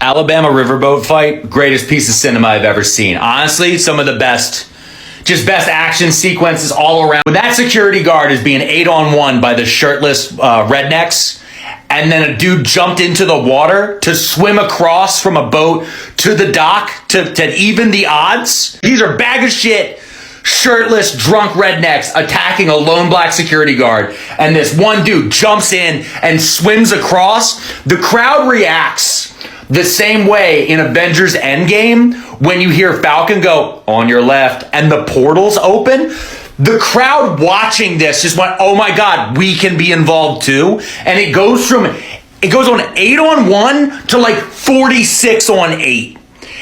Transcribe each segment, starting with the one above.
Alabama riverboat fight, greatest piece of cinema I've ever seen. Honestly, some of the best action sequences all around. When that security guard is being 8-on-1 by the shirtless rednecks, and then a dude jumped into the water to swim across from a boat to the dock to even the odds. These are bag of shit, shirtless, drunk rednecks attacking a lone black security guard. And this one dude jumps in and swims across. The crowd reacts the same way in Avengers Endgame when you hear Falcon go, "On your left," and the portals open. The crowd watching this just went, "Oh my God, we can be involved too." And it goes on 8-on-1 to like 46-on-8.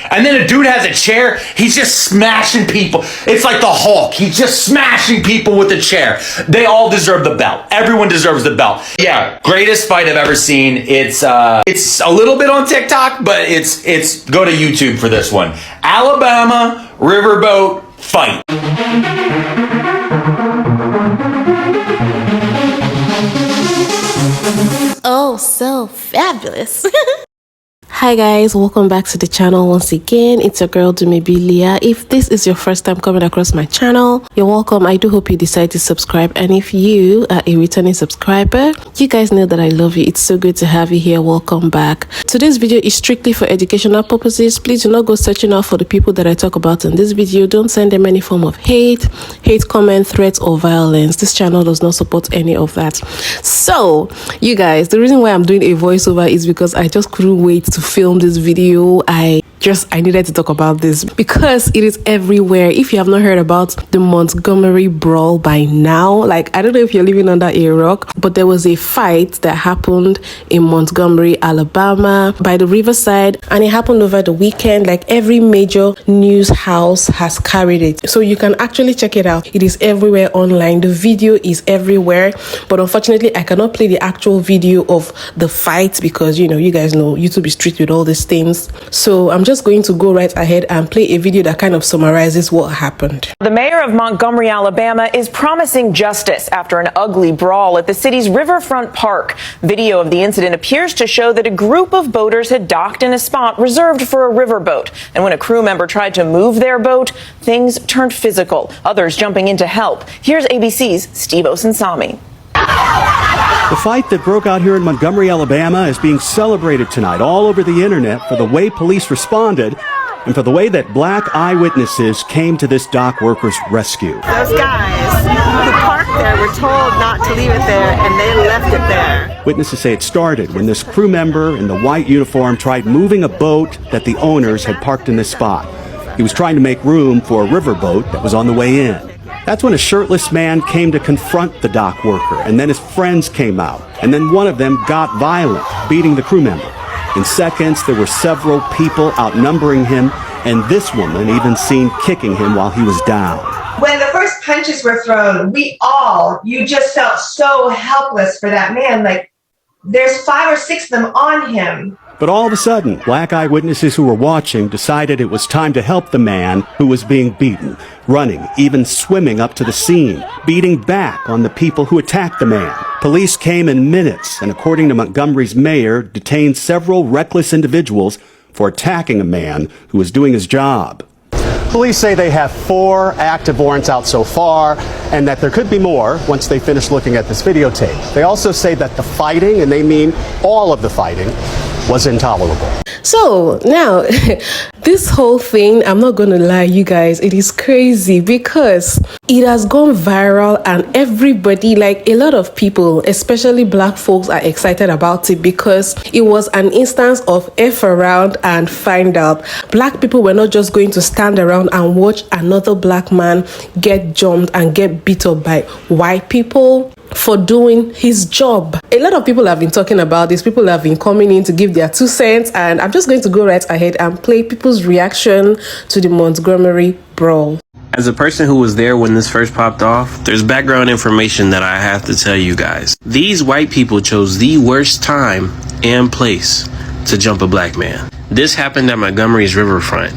And then a dude has a chair. He's just smashing people. It's like the Hulk. He's just smashing people with a chair. They all deserve the belt. Everyone deserves the belt. Yeah, greatest fight I've ever seen. It's a little bit on TikTok, but it's go to YouTube for this one. Alabama riverboat fight. Oh, so fabulous. Hi guys, welcome back to the channel once again. It's your girl Dumebi. If this is your first time coming across my channel, you're welcome. I do hope you decide to subscribe, and if you are a returning subscriber, you guys know that I love you. It's so good to have you here. Welcome back. Today's video is strictly for educational purposes. Please do not go searching out for the people that I talk about in this video. Don't send them any form of hate comment, threats, or violence. This channel does not support any of that. So you guys, the reason why I'm doing a voiceover is because I just couldn't wait to film this video. I needed to talk about this because it is everywhere. If you have not heard about the Montgomery Brawl by now, like, I don't know if you're living under a rock, but there was a fight that happened in Montgomery, Alabama by the riverside, and it happened over the weekend. Like, every major news house has carried it, so you can actually check it out. It is everywhere online. The video is everywhere, but unfortunately I cannot play the actual video of the fight because, you know, you guys know YouTube is strict with all these things. So I'm just going to go right ahead and play a video that kind of summarizes what happened. The mayor of Montgomery, Alabama is promising justice after an ugly brawl at the city's riverfront park. Video of the incident appears to show that a group of boaters had docked in a spot reserved for a riverboat. And when a crew member tried to move their boat, things turned physical, others jumping in to help. Here's ABC's Steve Osunsami. The fight that broke out here in Montgomery, Alabama is being celebrated tonight all over the internet for the way police responded and for the way that black eyewitnesses came to this dock workers' rescue. Those guys who parked there were told not to leave it there, and they left it there. Witnesses say it started when this crew member in the white uniform tried moving a boat that the owners had parked in this spot. He was trying to make room for a riverboat that was on the way in. That's when a shirtless man came to confront the dock worker, and then his friends came out, and then one of them got violent, beating the crew member. In seconds, there were several people outnumbering him, and this woman even seen kicking him while he was down. When the first punches were thrown, you just felt so helpless for that man. Like, there's 5 or 6 of them on him. But all of a sudden, black eyewitnesses who were watching decided it was time to help the man who was being beaten, running, even swimming up to the scene, beating back on the people who attacked the man. Police came in minutes and, according to Montgomery's mayor, detained several reckless individuals for attacking a man who was doing his job. Police say they have 4 active warrants out so far, and that there could be more once they finish looking at this videotape. They also say that the fighting, and they mean all of the fighting, was intolerable. So now this whole thing, I'm not gonna lie, you guys, it is crazy because it has gone viral, and everybody, like a lot of people, especially black folks, are excited about it because it was an instance of F around and find out. Black people were not just going to stand around and watch another black man get jumped and get beat up by white people for doing his job. A lot of people have been talking about this. People have been coming in to give their 2 cents, and I'm just going to go right ahead and play people's reaction to the Montgomery Brawl. As a person who was there when this first popped off, there's background information that I have to tell you guys. These white people chose the worst time and place to jump a black man. This happened at Montgomery's riverfront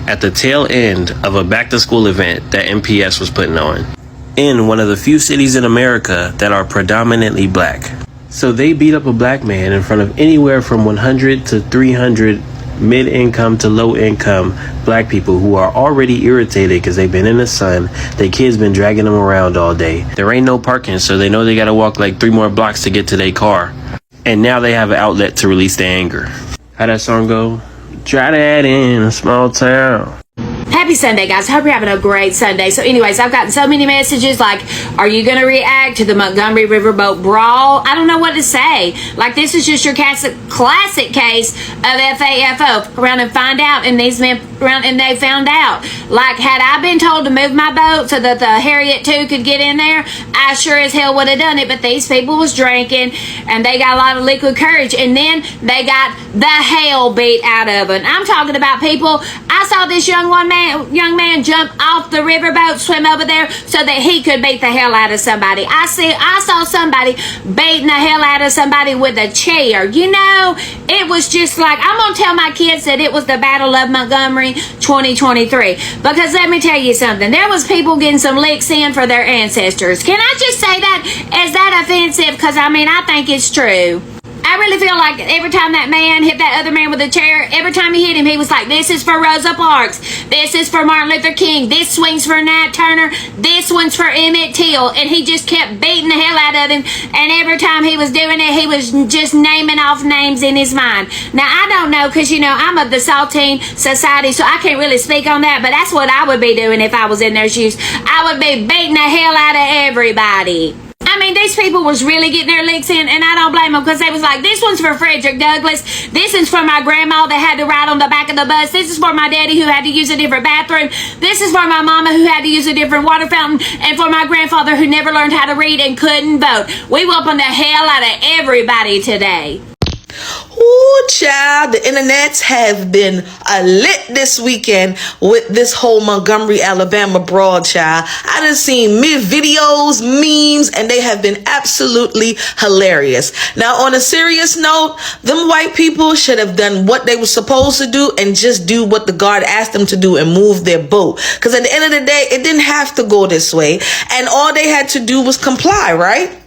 at the tail end of a back-to-school event that MPS was putting on in one of the few cities in America that are predominantly black. So they beat up a black man in front of anywhere from 100 to 300 mid-income to low-income black people who are already irritated because they've been in the sun. Their kids been dragging them around all day. There ain't no parking, so they know they gotta walk like 3 more blocks to get to their car. And now they have an outlet to release their anger. How that song go? Try that in a small town. Happy Sunday, guys. Hope you're having a great Sunday. So anyways, I've gotten so many messages like, are you going to react to the Montgomery Riverboat Brawl? I don't know what to say. Like, this is just your classic case of FAFO. Around and find out, and these men around and they found out. Like, had I been told to move my boat so that the Harriet 2 could get in there, I sure as hell would have done it. But these people was drinking, and they got a lot of liquid courage, and then they got the hell beat out of them. I'm talking about people. I saw this young man jump off the riverboat, swim over there so that he could beat the hell out of somebody. I saw somebody beating the hell out of somebody with a chair. You know, it was just like, I'm gonna tell my kids that it was the Battle of Montgomery 2023, because let me tell you something, there was people getting some licks in for their ancestors. Can I just say that? Is that offensive? Because I mean, I think it's true. I really feel like every time that man hit that other man with a chair, every time he hit him, he was like, this is for Rosa Parks. This is for Martin Luther King. This swing's for Nat Turner. This one's for Emmett Till. And he just kept beating the hell out of him. And every time he was doing it, he was just naming off names in his mind. Now, I don't know, because, you know, I'm of the Saltine Society, so I can't really speak on that. But that's what I would be doing if I was in their shoes. I would be beating the hell out of everybody. I mean, these people was really getting their licks in, and I don't blame them, because they was like, this one's for Frederick Douglass. This is for my grandma that had to ride on the back of the bus. This is for my daddy who had to use a different bathroom. This is for my mama who had to use a different water fountain, and for my grandfather who never learned how to read and couldn't vote. We whooping the hell out of everybody today. Ooh, child, the internets have been lit this weekend with this whole Montgomery, Alabama brawl, child. I done seen videos, memes, and they have been absolutely hilarious. Now, on a serious note, them white people should have done what they were supposed to do and just do what the guard asked them to do and move their boat. Because at the end of the day, it didn't have to go this way, and all they had to do was comply, right?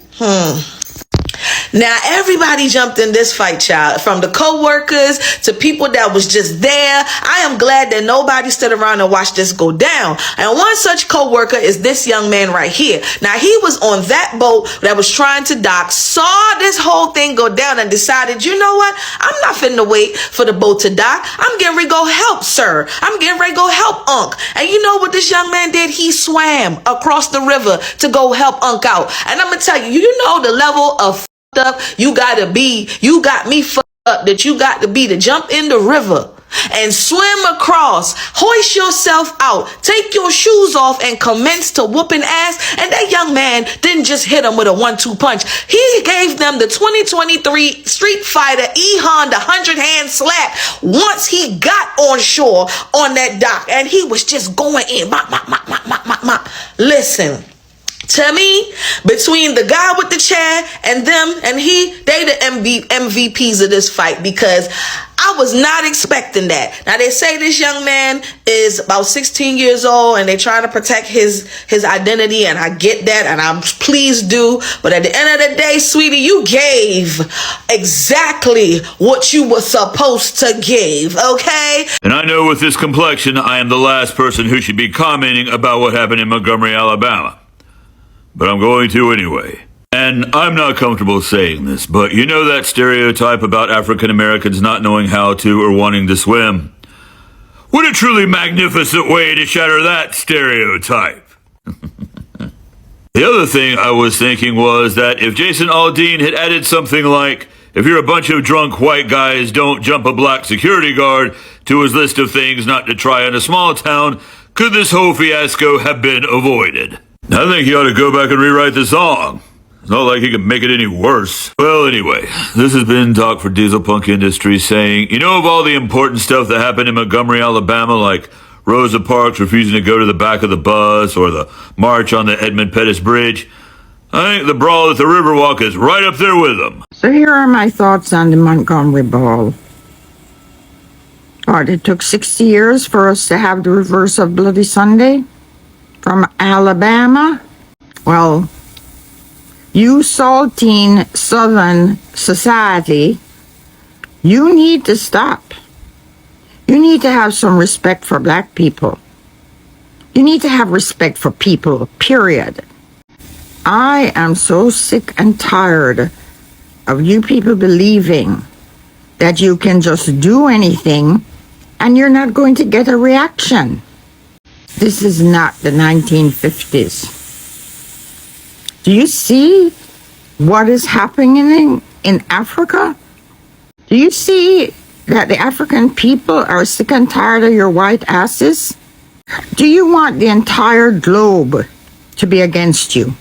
Now, everybody jumped in this fight, child, from the co-workers to people that was just there. I am glad that nobody stood around and watched this go down. And one such co-worker is this young man right here. Now, he was on that boat that was trying to dock, saw this whole thing go down, and decided, you know what? I'm not finna wait for the boat to dock. I'm getting ready to go help, sir. I'm getting ready to go help Unc. And you know what this young man did? He swam across the river to go help Unc out. And I'm gonna tell you, you know the level of up you got me fucked up that you got to be to jump in the river and swim across, hoist yourself out, take your shoes off, and commence to whooping ass. And that young man didn't just hit him with a 1-2 punch. He gave them the 2023 Street Fighter E-Honda 100-hand slap once he got on shore on that dock, and he was just going in. Listen, to me, between the guy with the chair and them and they the MVPs of this fight, because I was not expecting that. Now, they say this young man is about 16 years old and they're trying to protect his identity, and I get that, and I'm pleased do. But at the end of the day, sweetie, you gave exactly what you were supposed to give, okay? And I know with this complexion, I am the last person who should be commenting about what happened in Montgomery, Alabama. But I'm going to anyway. And I'm not comfortable saying this, but you know that stereotype about African Americans not knowing how to or wanting to swim? What a truly magnificent way to shatter that stereotype. The other thing I was thinking was that if Jason Aldean had added something like, if you're a bunch of drunk white guys, don't jump a black security guard, to his list of things not to try in a small town, could this whole fiasco have been avoided? I think he ought to go back and rewrite the song. It's not like he can make it any worse. Well, anyway, this has been Talk for Diesel Punk Industries saying, you know, of all the important stuff that happened in Montgomery, Alabama, like Rosa Parks refusing to go to the back of the bus or the march on the Edmund Pettus Bridge, I think the brawl at the Riverwalk is right up there with them. So here are my thoughts on the Montgomery Brawl. It took 60 years for us to have the reverse of Bloody Sunday from Alabama. Well, you Saltine Southern Society, you need to stop. You need to have some respect for black people. You need to have respect for people, period. I am so sick and tired of you people believing that you can just do anything and you're not going to get a reaction. This is not the 1950s. Do you see what is happening in Africa? Do you see that the African people are sick and tired of your white asses? Do you want the entire globe to be against you?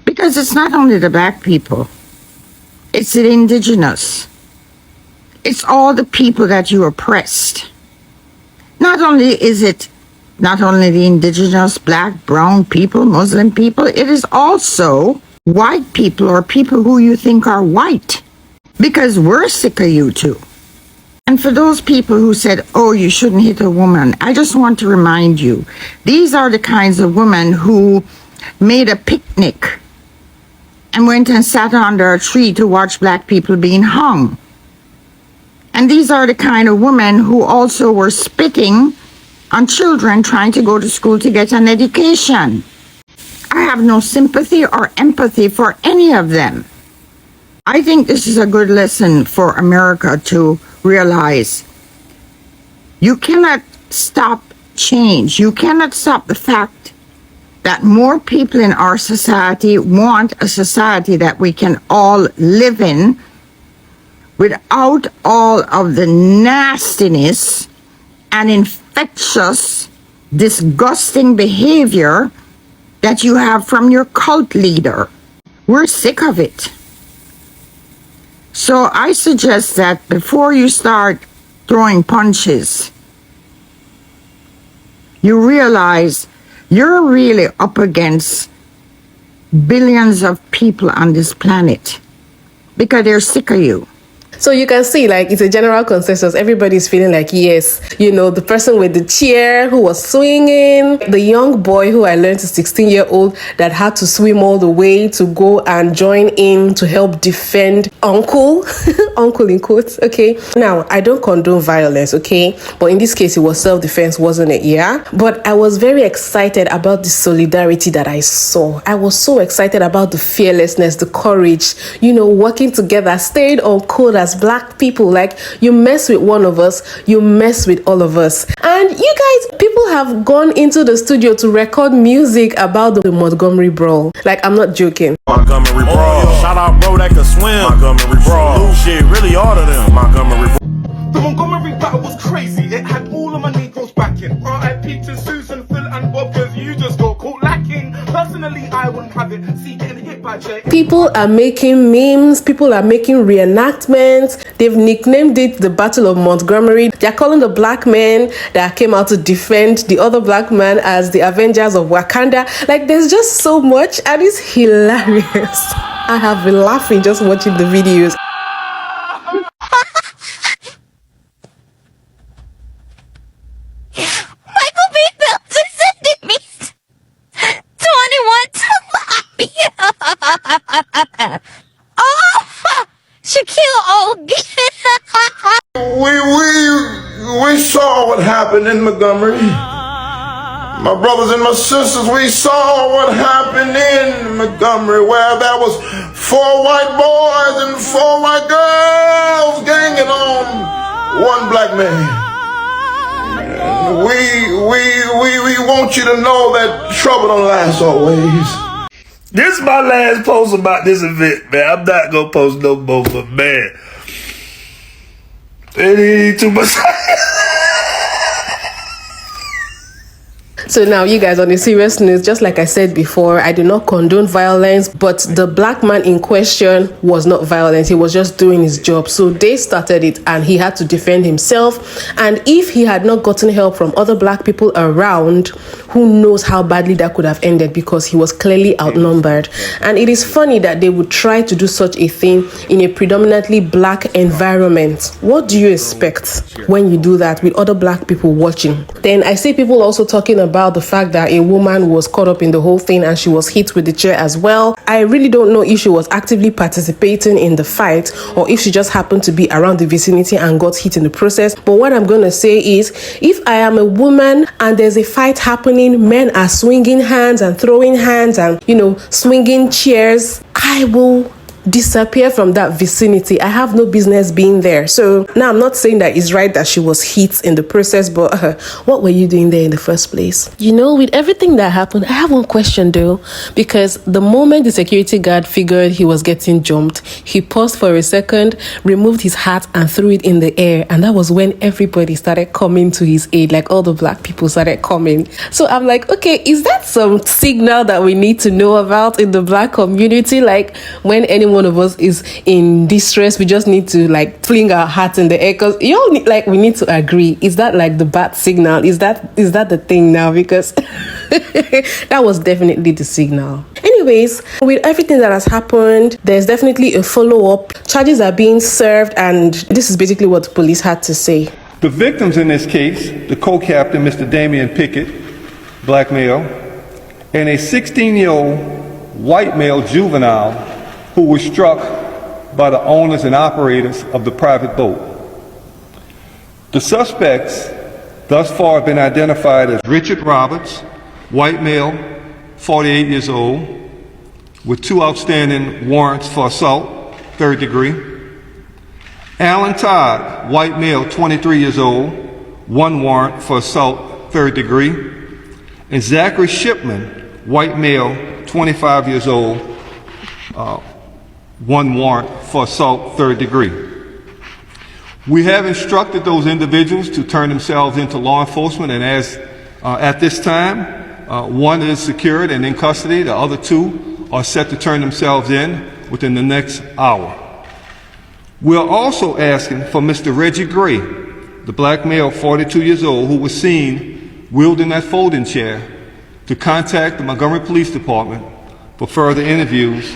Because it's not only the black people, it's the indigenous. It's all the people that you oppressed. Not only the indigenous, black, brown people, Muslim people, it is also white people or people who you think are white. Because we're sick of you too. And for those people who said, oh, you shouldn't hit a woman, I just want to remind you, these are the kinds of women who made a picnic and went and sat under a tree to watch black people being hung. And these are the kind of women who also were spitting on children trying to go to school to get an education. I have no sympathy or empathy for any of them. I think this is a good lesson for America to realize. You cannot stop change. You cannot stop the fact that more people in our society want a society that we can all live in without all of the nastiness and infectious, disgusting behavior that you have from your cult leader. We're sick of it. So I suggest that before you start throwing punches, you realize you're really up against billions of people on this planet because they're sick of you. So you can see, like, it's a general consensus. Everybody's feeling like, yes, you know, the person with the chair who was swinging, the young boy who I learned is 16-year-old that had to swim all the way to go and join in to help defend uncle, uncle in quotes, okay? Now, I don't condone violence, okay? But in this case, it was self-defense, wasn't it? Yeah? But I was very excited about the solidarity that I saw. I was so excited about the fearlessness, the courage, you know, working together, staying on code as black people. Like, you mess with one of us, you mess with all of us. And you guys, people have gone into the studio to record music about the Montgomery Brawl. Like, I'm not joking. Montgomery Brawl. Shout out bro that can swim. Montgomery Brawl. Shit, really all of them. Montgomery Brawl. The Montgomery battle was crazy. It had all of my Negroes backing. R.I.P. to Susan, Phil and Bob, cause you just got caught lacking. Personally, I wouldn't have it. See, getting hit by Jay. People are making memes. People are making reenactments. They've nicknamed it the Battle of Montgomery. They're calling the black men that came out to defend the other black man as the Avengers of Wakanda. Like, there's just so much, and it's hilarious. I have been laughing just watching the videos. Michael B. Phelps is sending me 21 to lobby. Oh, Shaquille O'Neal. We saw what happened in Montgomery. My brothers and my sisters, we saw what happened in Montgomery, where there was 4 white boys and 4 white girls ganging on one black man. We want you to know that trouble don't last always. This is my last post about this event, man. I'm not gonna post no more, but man, it ain't too much. So now, you guys, on a serious note, just like I said before, I do not condone violence, but the black man in question was not violent. He was just doing his job. So they started it and he had to defend himself. And if he had not gotten help from other black people around, who knows how badly that could have ended, because he was clearly outnumbered. And it is funny that they would try to do such a thing in a predominantly black environment. What do you expect when you do that with other black people watching? Then I see people also talking about about the fact that a woman was caught up in the whole thing and she was hit with the chair as well. I really don't know if she was actively participating in the fight or if she just happened to be around the vicinity and got hit in the process. But what I'm going to say is, if I am a woman and there's a fight happening, men are swinging hands and throwing hands and, swinging chairs, I will disappear from that vicinity. I have no business being there. So now I'm not saying that it's right that she was hit in the process, but what were you doing there in the first place? With everything that happened, I have one question though, because the moment the security guard figured he was getting jumped, he paused for a second, removed his hat and threw it in the air, and that was when everybody started coming to his aid, like all the black people started coming. So I'm like, okay, is that some signal that we need to know about in the black community? Like when anyone of us is in distress, we just need to fling our hat in the air, because we need to agree, is that like the bad signal? Is that the thing now? Because that was definitely the signal. Anyways, with everything that has happened, there's definitely a follow-up. Charges are being served, and this is basically what the police had to say. The victims in this case, the co-captain, Mr. Damian Pickett, black male, and a 16-year-old white male juvenile who was struck by the owners and operators of the private boat. The suspects thus far have been identified as Richard Roberts, white male, 48 years old, with 2 outstanding warrants for assault, 3rd degree. Alan Todd, white male, 23 years old, 1 warrant for assault, 3rd degree. And Zachary Shipman, white male, 25 years old, 1 warrant for assault, 3rd degree. We have instructed those individuals to turn themselves into law enforcement, and as at this time, 1 is secured and in custody. The other 2 are set to turn themselves in within the next hour. We are also asking for Mr. Reggie Gray, the black male, 42 years old, who was seen wielding that folding chair, to contact the Montgomery Police Department for further interviews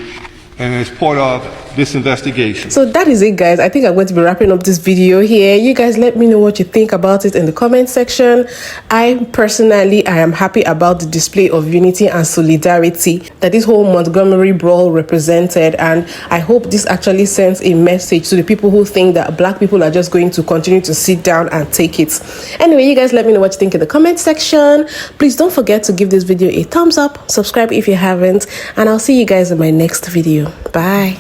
and as part of this investigation. So that is it, guys. I think I'm going to be wrapping up this video here. You guys let me know what you think about it in the comment section. I am happy about the display of unity and solidarity that this whole Montgomery brawl represented, and I hope this actually sends a message to the people who think that black people are just going to continue to sit down and take it. Anyway, you guys let me know what you think in the comment section. Please don't forget to give this video a thumbs up, subscribe if you haven't, and I'll see you guys in my next video. Bye.